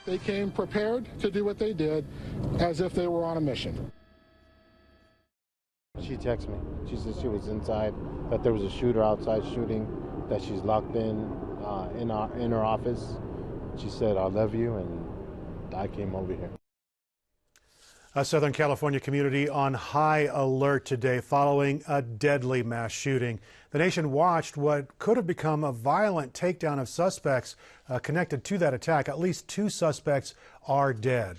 They came prepared to do what they did as if they were on a mission. She texted me. She said she was inside, that there was a shooter outside shooting, that she's locked in her office. She said, "I love you," and I came over here. A Southern California community on high alert today following a deadly mass shooting. The nation watched what could have become a violent takedown of suspects connected to that attack. At least 2 suspects are dead.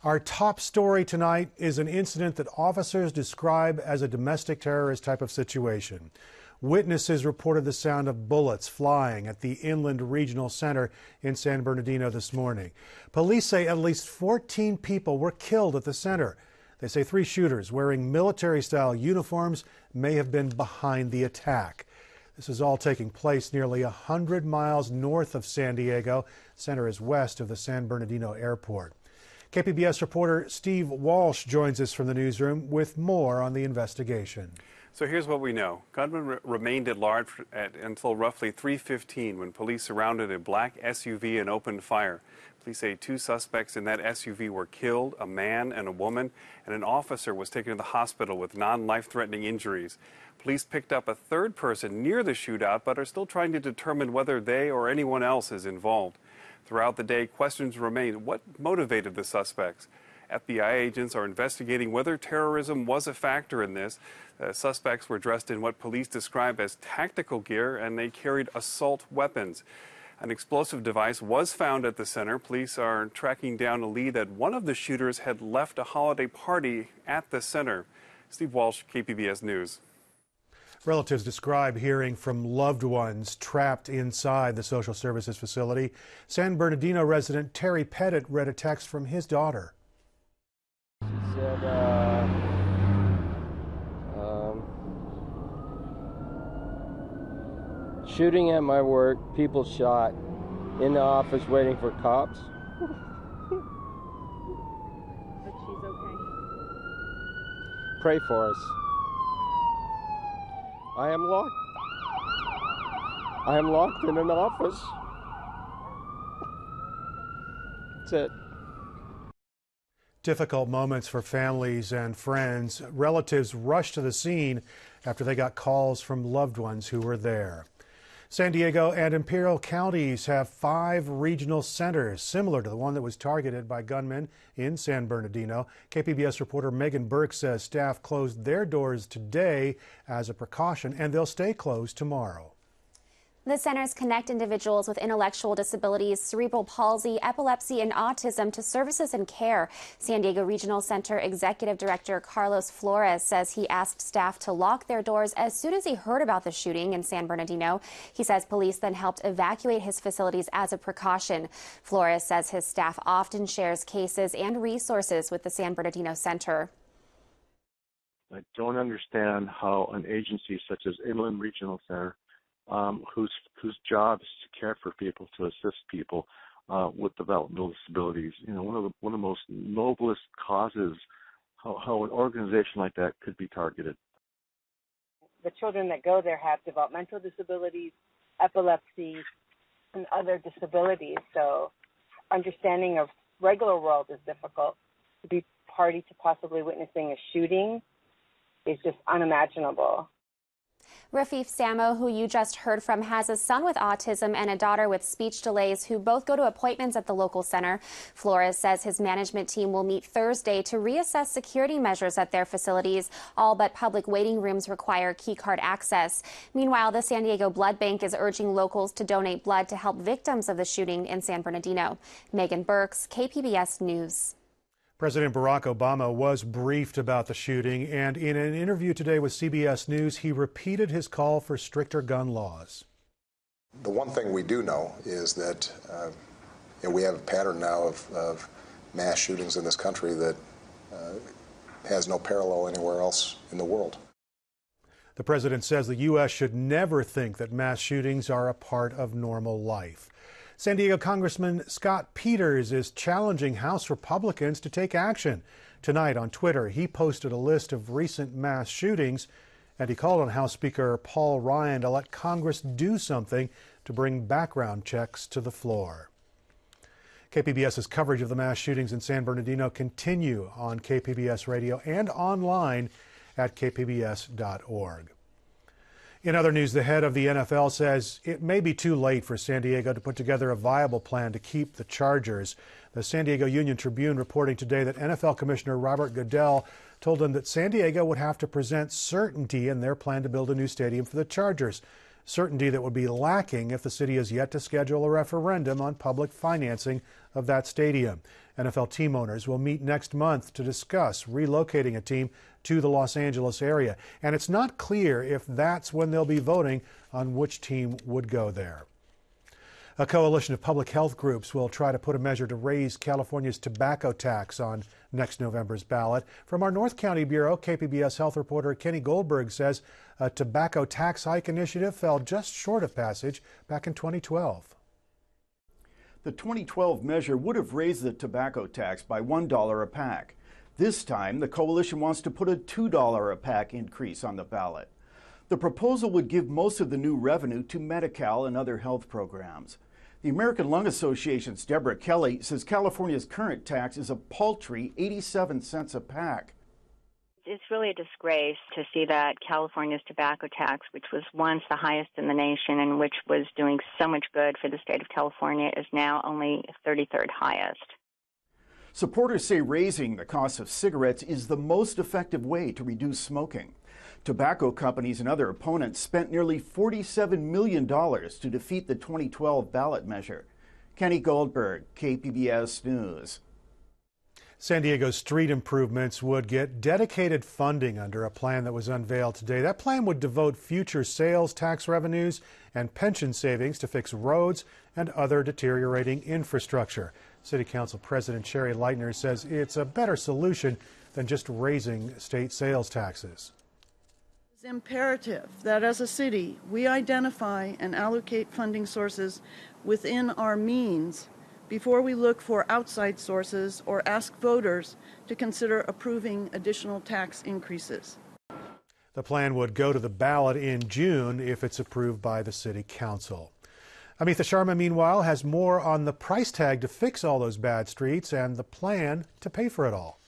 Our top story tonight is an incident that officers describe as a domestic terrorist type of situation. Witnesses reported the sound of bullets flying at the Inland Regional Center in San Bernardino this morning. Police say at least 14 people were killed at the center. They say 3 shooters wearing military-style uniforms may have been behind the attack. This is all taking place nearly 100 miles north of San Diego. The center is west of the San Bernardino airport. KPBS reporter Steve Walsh joins us from the newsroom with more on the investigation. So here's what we know. Gunmen remained at large until roughly 3:15 when police surrounded a black SUV and opened fire. Police say 2 suspects in that SUV were killed, a man and a woman, and an officer was taken to the hospital with non-life-threatening injuries. Police picked up a 3rd person near the shootout, but are still trying to determine whether they or anyone else is involved. Throughout the day, questions remain. What motivated the suspects? FBI agents are investigating whether terrorism was a factor in this. Suspects were dressed in what police describe as tactical gear, and they carried assault weapons. An explosive device was found at the center. Police are tracking down a lead that one of the shooters had left a holiday party at the center. Steve Walsh, KPBS News. Relatives describe hearing from loved ones trapped inside the social services facility. San Bernardino resident Terry Pettit read a text from his daughter. She said, shooting at my work, people shot, in the office waiting for cops. But she's okay. Pray for us. I am locked in an office. That's it. Difficult moments for families and friends. Relatives rushed to the scene after they got calls from loved ones who were there. San Diego and Imperial counties have 5 regional centers similar to the one that was targeted by gunmen in San Bernardino. KPBS reporter Megan Burke says staff closed their doors today as a precaution, and they'll stay closed tomorrow. The centers connect individuals with intellectual disabilities, cerebral palsy, epilepsy, and autism to services and care. San Diego Regional Center Executive Director Carlos Flores says he asked staff to lock their doors as soon as he heard about the shooting in San Bernardino. He says police then helped evacuate his facilities as a precaution. Flores says his staff often shares cases and resources with the San Bernardino Center. I don't understand how an agency such as Inland Regional Center, whose job is to care for people, to assist people with developmental disabilities. You know, one of the most noblest causes, how an organization like that could be targeted. The children that go there have developmental disabilities, epilepsy, and other disabilities. So understanding of regular world is difficult. To be party to possibly witnessing a shooting is just unimaginable. Rafif Samo, who you just heard from, has a son with autism and a daughter with speech delays who both go to appointments at the local center. Flores says his management team will meet Thursday to reassess security measures at their facilities. All but public waiting rooms require keycard access. Meanwhile, the San Diego Blood Bank is urging locals to donate blood to help victims of the shooting in San Bernardino. Megan Burks, KPBS News. President Barack Obama was briefed about the shooting, and in an interview today with CBS News, he repeated his call for stricter gun laws. The one thing we do know is that we have a pattern now of mass shootings in this country that has no parallel anywhere else in the world. The president says the U.S. should never think that mass shootings are a part of normal life. San Diego Congressman Scott Peters is challenging House Republicans to take action. Tonight on Twitter, he posted a list of recent mass shootings, and he called on House Speaker Paul Ryan to let Congress do something to bring background checks to the floor. KPBS's coverage of the mass shootings in San Bernardino continue on KPBS radio and online at kpbs.org. In other news, the head of the NFL says it may be too late for San Diego to put together a viable plan to keep the Chargers. The San Diego Union Tribune reporting today that NFL Commissioner Robert Goodell told him that San Diego would have to present certainty in their plan to build a new stadium for the Chargers. Certainty that would be lacking if the city has yet to schedule a referendum on public financing of that stadium. NFL team owners will meet next month to discuss relocating a team to the Los Angeles area. And it's not clear if that's when they'll be voting on which team would go there. A coalition of public health groups will try to put a measure to raise California's tobacco tax on next November's ballot. From our North County Bureau, KPBS health reporter Kenny Goldberg says a tobacco tax hike initiative fell just short of passage back in 2012. The 2012 measure would have raised the tobacco tax by $1 a pack. This time, the coalition wants to put a $2 a pack increase on the ballot. The proposal would give most of the new revenue to Medi-Cal and other health programs. The American Lung Association's Deborah Kelly says California's current tax is a paltry 87 cents a pack. It's really a disgrace to see that California's tobacco tax, which was once the highest in the nation and which was doing so much good for the state of California, is now only 33rd highest. Supporters say raising the cost of cigarettes is the most effective way to reduce smoking. Tobacco companies and other opponents spent nearly $47 million to defeat the 2012 ballot measure. Kenny Goldberg, KPBS News. San Diego's street improvements would get dedicated funding under a plan that was unveiled today. That plan would devote future sales tax revenues and pension savings to fix roads and other deteriorating infrastructure. City Council President Sherry Leitner says it's a better solution than just raising state sales taxes. It's imperative that as a city, we identify and allocate funding sources within our means before we look for outside sources or ask voters to consider approving additional tax increases. The plan would go to the ballot in June if it's approved by the City Council. Amitha Sharma, meanwhile, has more on the price tag to fix all those bad streets and the plan to pay for it all.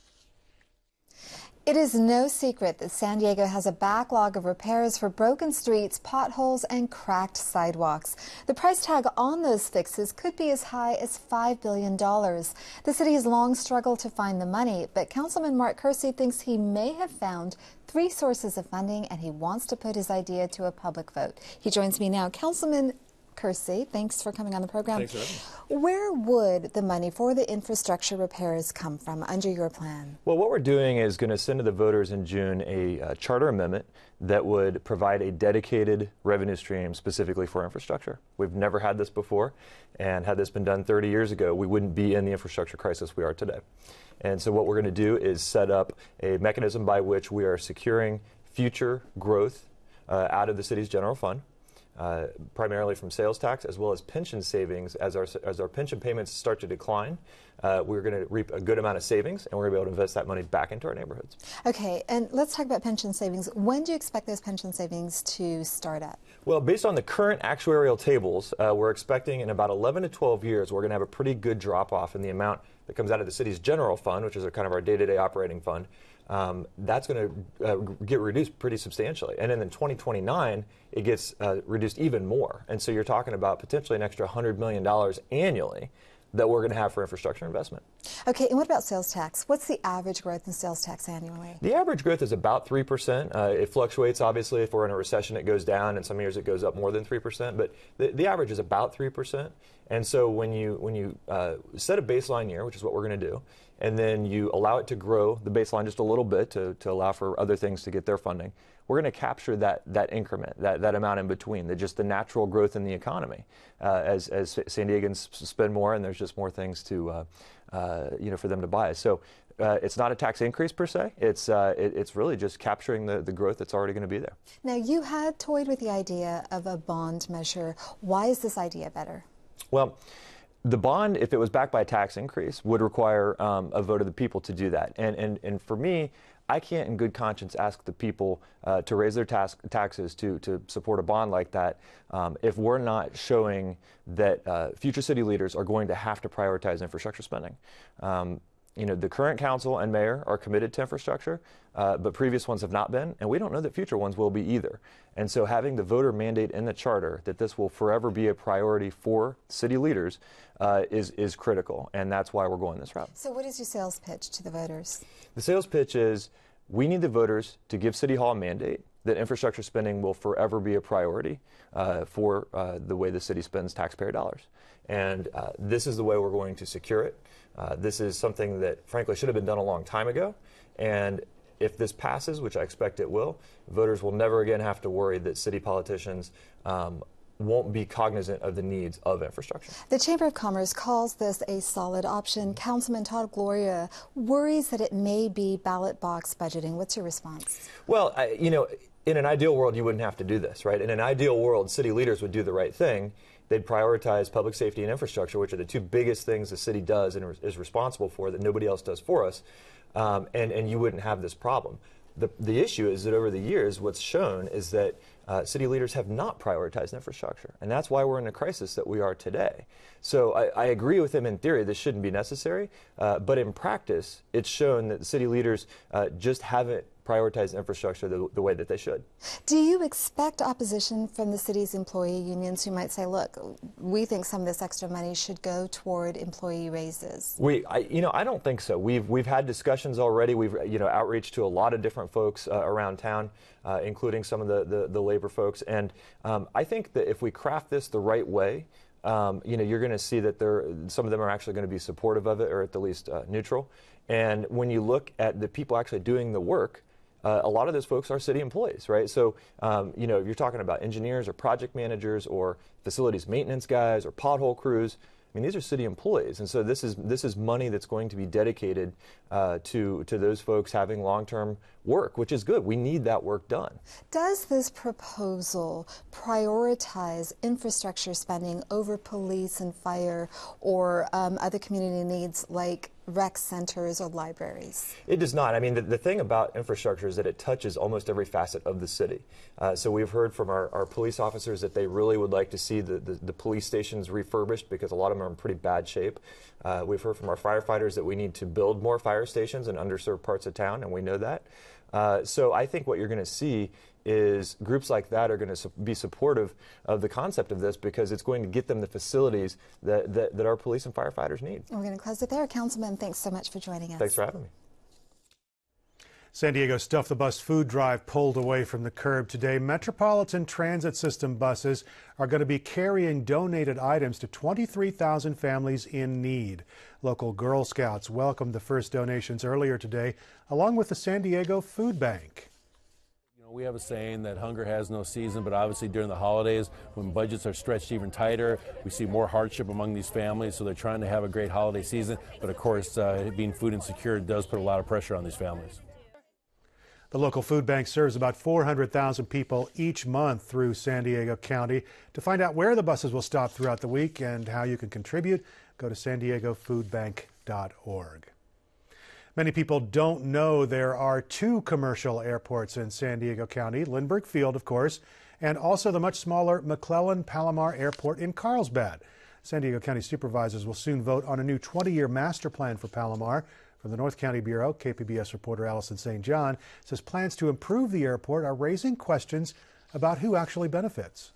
It is no secret that San Diego has a backlog of repairs for broken streets, potholes, and cracked sidewalks. The price tag on those fixes could be as high as $5 billion. The city has long struggled to find the money, but Councilman Mark Kersey thinks he may have found 3 sources of funding, and he wants to put his idea to a public vote. He joins me now. Councilman Kersey, thanks for coming on the program. Thanks for having me. Where would the money for the infrastructure repairs come from under your plan? Well, what we're doing is going to send to the voters in June a charter amendment that would provide a dedicated revenue stream specifically for infrastructure. We've never had this before, and had this been done 30 years ago, we wouldn't be in the infrastructure crisis we are today. And so what we're going to do is set up a mechanism by which we are securing future growth out of the city's general fund. Primarily from sales tax as well as pension savings. As our pension payments start to decline, we're going to reap a good amount of savings, and we're going to be able to invest that money back into our neighborhoods. Okay, and let's talk about pension savings. When do you expect those pension savings to start up? Well, based on the current actuarial tables, we're expecting in about 11 to 12 years, we're going to have a pretty good drop-off in the amount that comes out of the city's general fund, which is kind of our day-to-day operating fund. That's going to get reduced pretty substantially. And then in 2029, it gets reduced even more. And so you're talking about potentially an extra $100 million annually that we're going to have for infrastructure investment. Okay, and what about sales tax? What's the average growth in sales tax annually? The average growth is about 3%. It fluctuates, obviously. If we're in a recession, it goes down, and some years it goes up more than 3%. But the average is about 3%. And so when you set a baseline year, which is what we're going to do, and then you allow it to grow the baseline just a little bit to allow for other things to get their funding, we're going to capture that increment, that amount in between, just the natural growth in the economy as San Diegans spend more and there's just more things to for them to buy. So it's not a tax increase per se. It's really just capturing the growth that's already going to be there. Now, you had toyed with the idea of a bond measure. Why is this idea better? Well, the bond, if it was backed by a tax increase, would require a vote of the people to do that. And for me, I can't in good conscience ask the people to raise their taxes to support a bond like that if we're not showing that future city leaders are going to have to prioritize infrastructure spending. The current council and mayor are committed to infrastructure, but previous ones have not been, and we don't know that future ones will be either. And so having the voter mandate in the charter that this will forever be a priority for city leaders is critical, and that's why we're going this route. So what is your sales pitch to the voters? The sales pitch is we need the voters to give City Hall a mandate that infrastructure spending will forever be a priority for the way the city spends taxpayer dollars. And this is the way we're going to secure it. This is something that, frankly, should have been done a long time ago. And if this passes, which I expect it will, voters will never again have to worry that city politicians won't be cognizant of the needs of infrastructure. The Chamber of Commerce calls this a solid option. Councilman Todd Gloria worries that it may be ballot box budgeting. What's your response? Well, in an ideal world, you wouldn't have to do this, right? In an ideal world, city leaders would do the right thing. They'd prioritize public safety and infrastructure, which are the two biggest things the city does and is responsible for that nobody else does for us, and you wouldn't have this problem. The issue is that over the years, what's shown is that city leaders have not prioritized infrastructure, and that's why we're in the crisis that we are today. So I agree with him in theory this shouldn't be necessary, but in practice, it's shown that city leaders just haven't prioritized infrastructure the way that they should. Do you expect opposition from the city's employee unions who might say, look, we think some of this extra money should go toward employee raises? I don't think so. We've had discussions already. We've outreach to a lot of different folks around town, including some of the labor folks. And I think that if we craft this the right way, you're going to see that some of them are actually going to be supportive of it, or at the least neutral. And when you look at the people actually doing the work, a lot of those folks are city employees, right? So, if you're talking about engineers or project managers or facilities maintenance guys or pothole crews, I mean, these are city employees, and so this is money that's going to be dedicated to those folks having long-term work, which is good. We need that work done. Does this proposal prioritize infrastructure spending over police and fire or other community needs like rec centers or libraries? It does not. I mean, the thing about infrastructure is that it touches almost every facet of the city. So we've heard from our police officers that they really would like to see the police stations refurbished because a lot of them are in pretty bad shape. We've heard from our firefighters that we need to build more fire stations in underserved parts of town, and we know that. So I think what you're going to see is groups like that are going to be supportive of the concept of this because it's going to get them the facilities that our police and firefighters need. We're going to close it there. Councilman, thanks so much for joining us. Thanks for having me. San Diego Stuff the Bus food drive pulled away from the curb today. Metropolitan Transit System buses are going to be carrying donated items to 23,000 families in need. Local Girl Scouts welcomed the first donations earlier today, along with the San Diego Food Bank. We have a saying that hunger has no season, but obviously during the holidays, when budgets are stretched even tighter, we see more hardship among these families, so they're trying to have a great holiday season. But of course, being food insecure does put a lot of pressure on these families. The local food bank serves about 400,000 people each month through San Diego County. To find out where the buses will stop throughout the week and how you can contribute, go to sandiegofoodbank.org. Many people don't know there are two commercial airports in San Diego County, Lindbergh Field, of course, and also the much smaller McClellan-Palomar Airport in Carlsbad. San Diego County supervisors will soon vote on a new 20-year master plan for Palomar. From the North County Bureau, KPBS reporter Allison St. John says plans to improve the airport are raising questions about who actually benefits.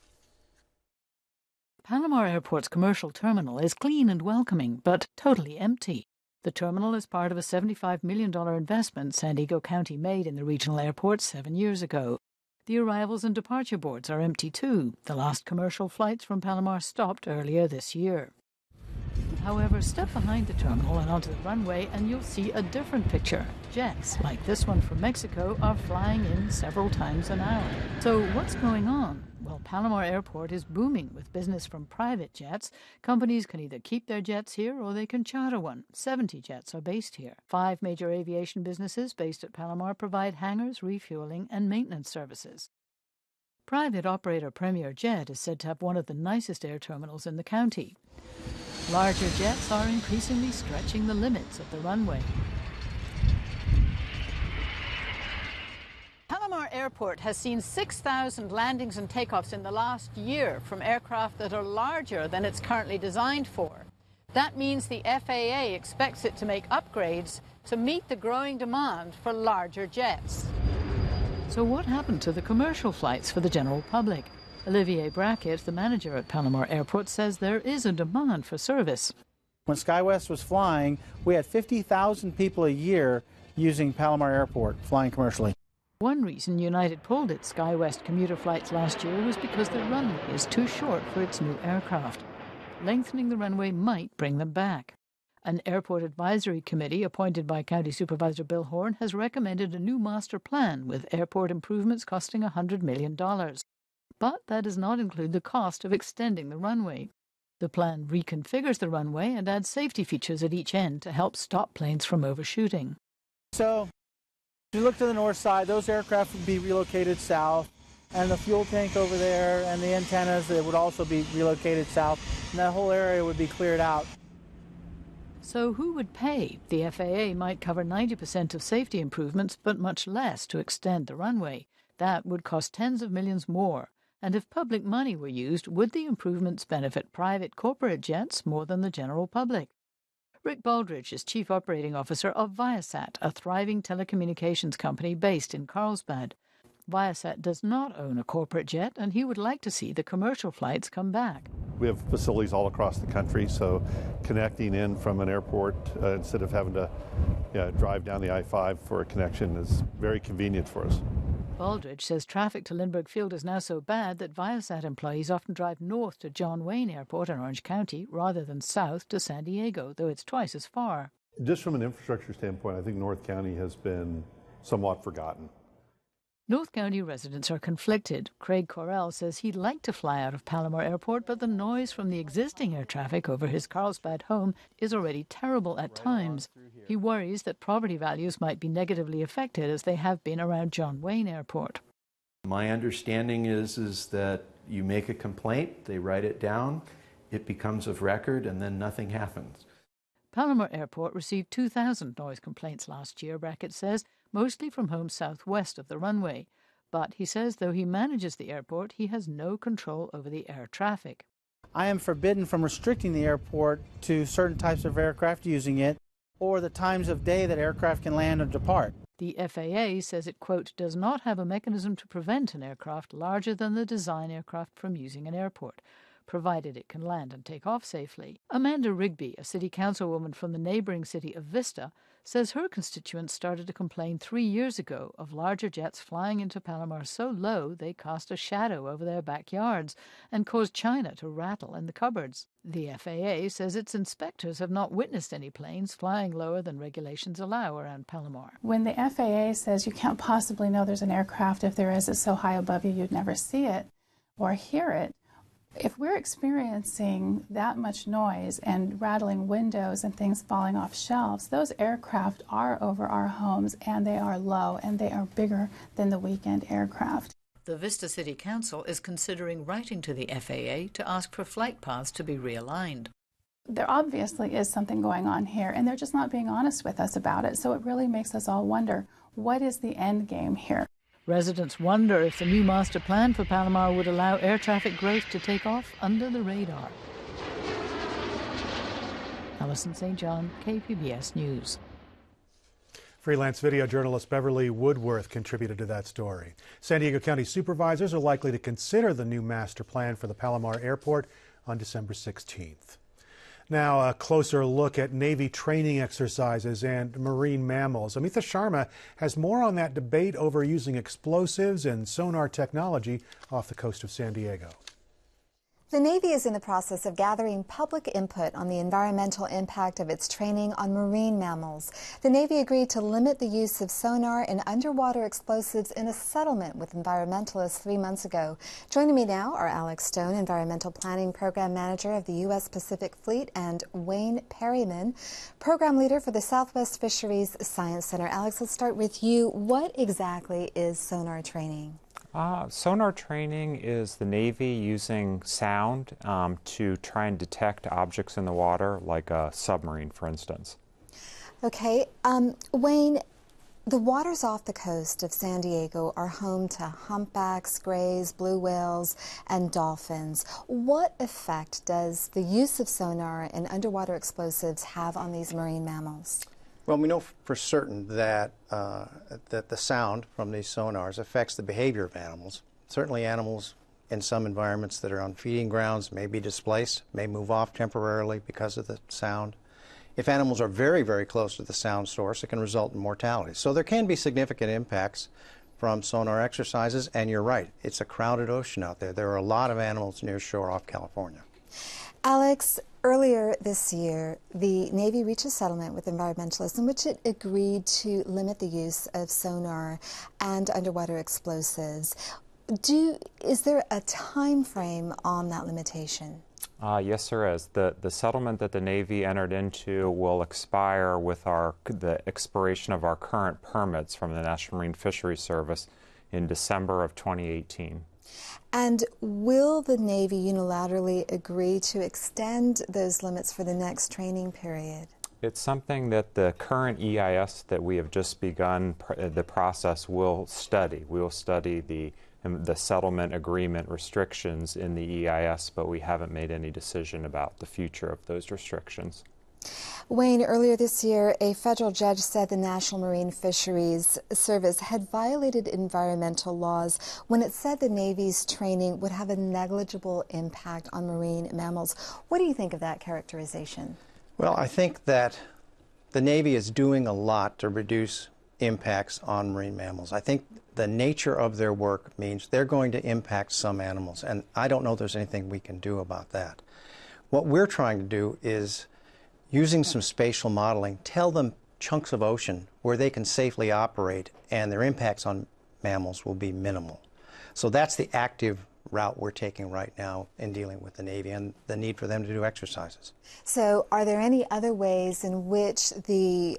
Palomar Airport's commercial terminal is clean and welcoming, but totally empty. The terminal is part of a $75 million investment San Diego County made in the regional airport 7 years ago. The arrivals and departure boards are empty too. The last commercial flights from Palomar stopped earlier this year. However, step behind the terminal and onto the runway and you'll see a different picture. Jets, like this one from Mexico, are flying in several times an hour. So what's going on? Well, Palomar Airport is booming with business from private jets. Companies can either keep their jets here or they can charter one. 70 jets are based here. 5 major aviation businesses based at Palomar provide hangars, refueling, and maintenance services. Private operator Premier Jet is said to have one of the nicest air terminals in the county. Larger jets are increasingly stretching the limits of the runway. Airport has seen 6,000 landings and takeoffs in the last year from aircraft that are larger than it's currently designed for. That means the FAA expects it to make upgrades to meet the growing demand for larger jets. So what happened to the commercial flights for the general public? Olivier Brackett, the manager at Palomar Airport, says there is a demand for service. When SkyWest was flying, we had 50,000 people a year using Palomar Airport, flying commercially. One reason United pulled its SkyWest commuter flights last year was because the runway is too short for its new aircraft. Lengthening the runway might bring them back. An airport advisory committee appointed by County Supervisor Bill Horn has recommended a new master plan with airport improvements costing $100 million. But that does not include the cost of extending the runway. The plan reconfigures the runway and adds safety features at each end to help stop planes from overshooting. So, if you look to the north side, those aircraft would be relocated south, and the fuel tank over there and the antennas that would also be relocated south, and that whole area would be cleared out. So who would pay? The FAA might cover 90% of safety improvements, but much less to extend the runway. That would cost tens of millions more. And if public money were used, would the improvements benefit private corporate jets more than the general public? Rick Baldridge is Chief Operating Officer of Viasat, a thriving telecommunications company based in Carlsbad. Viasat does not own a corporate jet, and he would like to see the commercial flights come back. We have facilities all across the country, so connecting in from an airport instead of having to drive down the I-5 for a connection is very convenient for us. Baldridge says traffic to Lindbergh Field is now so bad that Viasat employees often drive north to John Wayne Airport in Orange County rather than south to San Diego, though it's twice as far. Just from an infrastructure standpoint, I think North County has been somewhat forgotten. North County residents are conflicted. Craig Correll says he'd like to fly out of Palomar Airport, but the noise from the existing air traffic over his Carlsbad home is already terrible at times. He worries that property values might be negatively affected as they have been around John Wayne Airport. My understanding is that you make a complaint, they write it down, it becomes of record, and then nothing happens. Palomar Airport received 2,000 noise complaints last year, Brackett says, mostly from homes southwest of the runway. But he says though he manages the airport, he has no control over the air traffic. I am forbidden from restricting the airport to certain types of aircraft using it or the times of day that aircraft can land or depart. The FAA says it, quote, does not have a mechanism to prevent an aircraft larger than the design aircraft from using an airport, provided it can land and take off safely. Amanda Rigby, a city councilwoman from the neighbouring city of Vista, says her constituents started to complain 3 years ago of larger jets flying into Palomar so low they cast a shadow over their backyards and caused china to rattle in the cupboards. The FAA says its inspectors have not witnessed any planes flying lower than regulations allow around Palomar. When the FAA says you can't possibly know there's an aircraft, if there is, it's so high above you you'd never see it or hear it. If we're experiencing that much noise and rattling windows and things falling off shelves, those aircraft are over our homes and they are low and they are bigger than the weekend aircraft. The Vista City Council is considering writing to the FAA to ask for flight paths to be realigned. There obviously is something going on here and they're just not being honest with us about it, so it really makes us all wonder, what is the end game here? Residents wonder if the new master plan for Palomar would allow air traffic growth to take off under the radar. Alison St. John, KPBS News. Freelance video journalist Beverly Woodworth contributed to that story. San Diego County supervisors are likely to consider the new master plan for the Palomar Airport on December 16th. Now, a closer look at Navy training exercises and marine mammals. Amitha Sharma has more on that debate over using explosives and sonar technology off the coast of San Diego. The Navy is in the process of gathering public input on the environmental impact of its training on marine mammals. The Navy agreed to limit the use of sonar and underwater explosives in a settlement with environmentalists 3 months ago. Joining me now are Alex Stone, Environmental Planning Program Manager of the U.S. Pacific Fleet, and Wayne Perryman, Program Leader for the Southwest Fisheries Science Center. Alex, let's start with you. What exactly is sonar training? Sonar training is the Navy using sound to try and detect objects in the water, like a submarine, for instance. Okay. Wayne, The waters off the coast of San Diego are home to humpbacks, grays, blue whales, and dolphins. What effect does the use of sonar and underwater explosives have on these marine mammals? Well, we know for certain that that the sound from these sonars affects the behavior of animals. Certainly animals in some environments that are on feeding grounds may be displaced, may move off temporarily because of the sound. If animals are very, very close to the sound source, it can result in mortality. So there can be significant impacts from sonar exercises, and you're right, it's a crowded ocean out there. There are a lot of animals near shore off California. Alex, earlier this year, the Navy reached a settlement with environmentalists in which it agreed to limit the use of sonar and underwater explosives. Is there a time frame on that limitation? Yes, there is. The settlement that the Navy entered into will expire with the expiration of our current permits from the National Marine Fisheries Service in December of 2018. And will the Navy unilaterally agree to extend those limits for the next training period? It's something that the current EIS that we have just begun the process will study. We will study the settlement agreement restrictions in the EIS, but we haven't made any decision about the future of those restrictions. Wayne, earlier this year, a federal judge said the National Marine Fisheries Service had violated environmental laws when it said the Navy's training would have a negligible impact on marine mammals. What do you think of that characterization? Well, I think that the Navy is doing a lot to reduce impacts on marine mammals. I think the nature of their work means they're going to impact some animals, and I don't know there's anything we can do about that. What we're trying to do is, using some spatial modeling, tell them chunks of ocean where they can safely operate and their impacts on mammals will be minimal. So that's the active route we're taking right now in dealing with the Navy and the need for them to do exercises. So are there any other ways in which the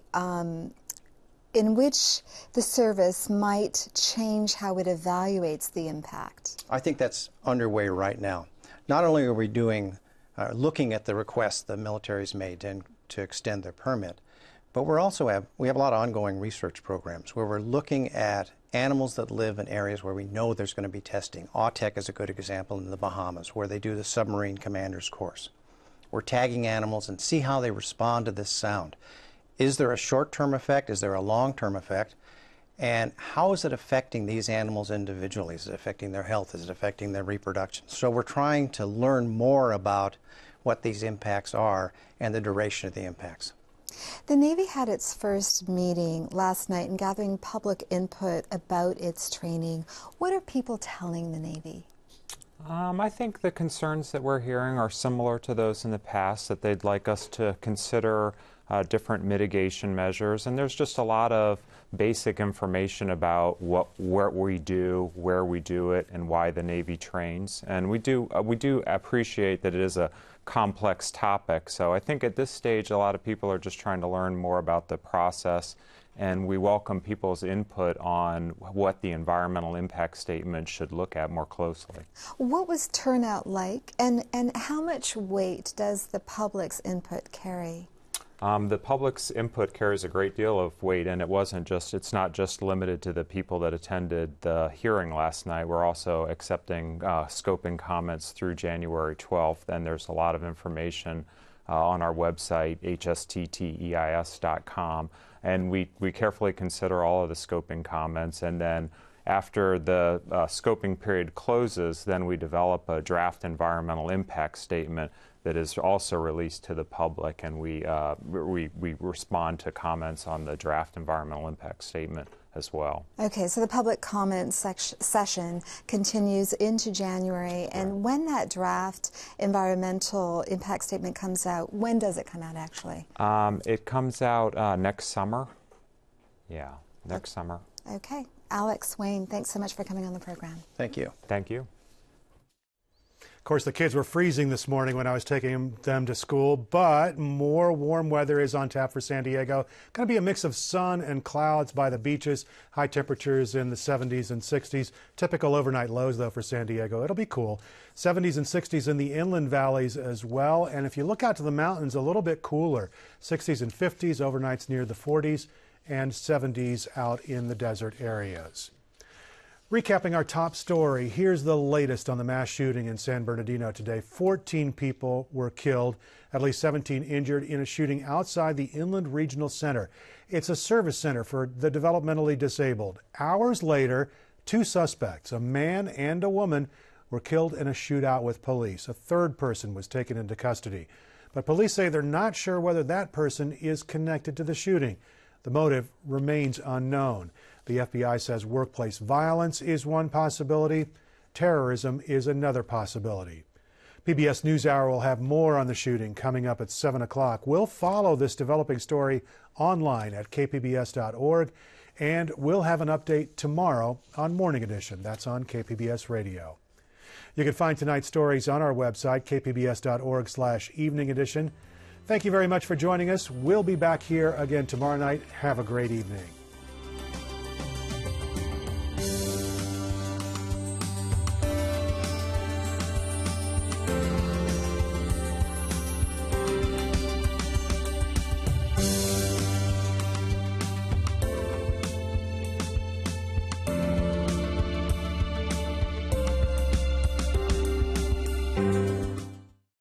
service might change how it evaluates the impact? I think that's underway right now. Not only are we looking at the requests the military's made to extend their permit, but we have a lot of ongoing research programs where we're looking at animals that live in areas where we know there's going to be testing. AUTEC is a good example in the Bahamas, where they do the submarine commander's course. We're tagging animals and see how they respond to this sound. Is there a short-term effect? Is there a long-term effect? And how is it affecting these animals individually? Is it affecting their health? Is it affecting their reproduction? So we're trying to learn more about what these impacts are and the duration of the impacts. The Navy had its first meeting last night in gathering public input about its training. What are people telling the Navy? I think the concerns that we're hearing are similar to those in the past, that they'd like us to consider different mitigation measures, and there's just a lot of basic information about what we do, where we do it, and why the Navy trains. And we do appreciate that it is a complex topic. So I think at this stage, a lot of people are just trying to learn more about the process, and we welcome people's input on what the environmental impact statement should look at more closely. What was turnout like, and how much weight does the public's input carry? The public's input carries a great deal of weight, and it's not just limited to the people that attended the hearing last night. We're also accepting scoping comments through January 12th, and there's a lot of information on our website, hsttteis.com, and we carefully consider all of the scoping comments, and then after the scoping period closes, then we develop a draft environmental impact statement that is also released to the public, and we respond to comments on the draft environmental impact statement as well. Okay, so the public comment session continues into January, and when that draft environmental impact statement comes out, when does it come out actually? It comes out next summer. Yeah, next summer. Okay. Alex, Wayne, thanks so much for coming on the program. Thank you. Thank you. Of course, the kids were freezing this morning when I was taking them to school, but more warm weather is on tap for San Diego. Going to be a mix of sun and clouds by the beaches. High temperatures in the 70s and 60s. Typical overnight lows, though, for San Diego. It'll be cool. 70s and 60s in the inland valleys as well. And if you look out to the mountains, a little bit cooler. 60s and 50s, overnights near the 40s. and 70s out in the desert areas. Recapping our top story, here's the latest on the mass shooting in San Bernardino today. 14 people were killed, at least 17 injured in a shooting outside the Inland Regional Center. It's a service center for the developmentally disabled. Hours later, 2 suspects, a man and a woman, were killed in a shootout with police. A third person was taken into custody. But police say they're not sure whether that person is connected to the shooting. The motive remains unknown. The FBI says workplace violence is one possibility. Terrorism is another possibility. PBS NewsHour will have more on the shooting coming up at 7 o'clock. We'll follow this developing story online at kpbs.org, and we'll have an update tomorrow on Morning Edition. That's on KPBS Radio. You can find tonight's stories on our website, kpbs.org/evening edition. Thank you very much for joining us. We'll be back here again tomorrow night. Have a great evening.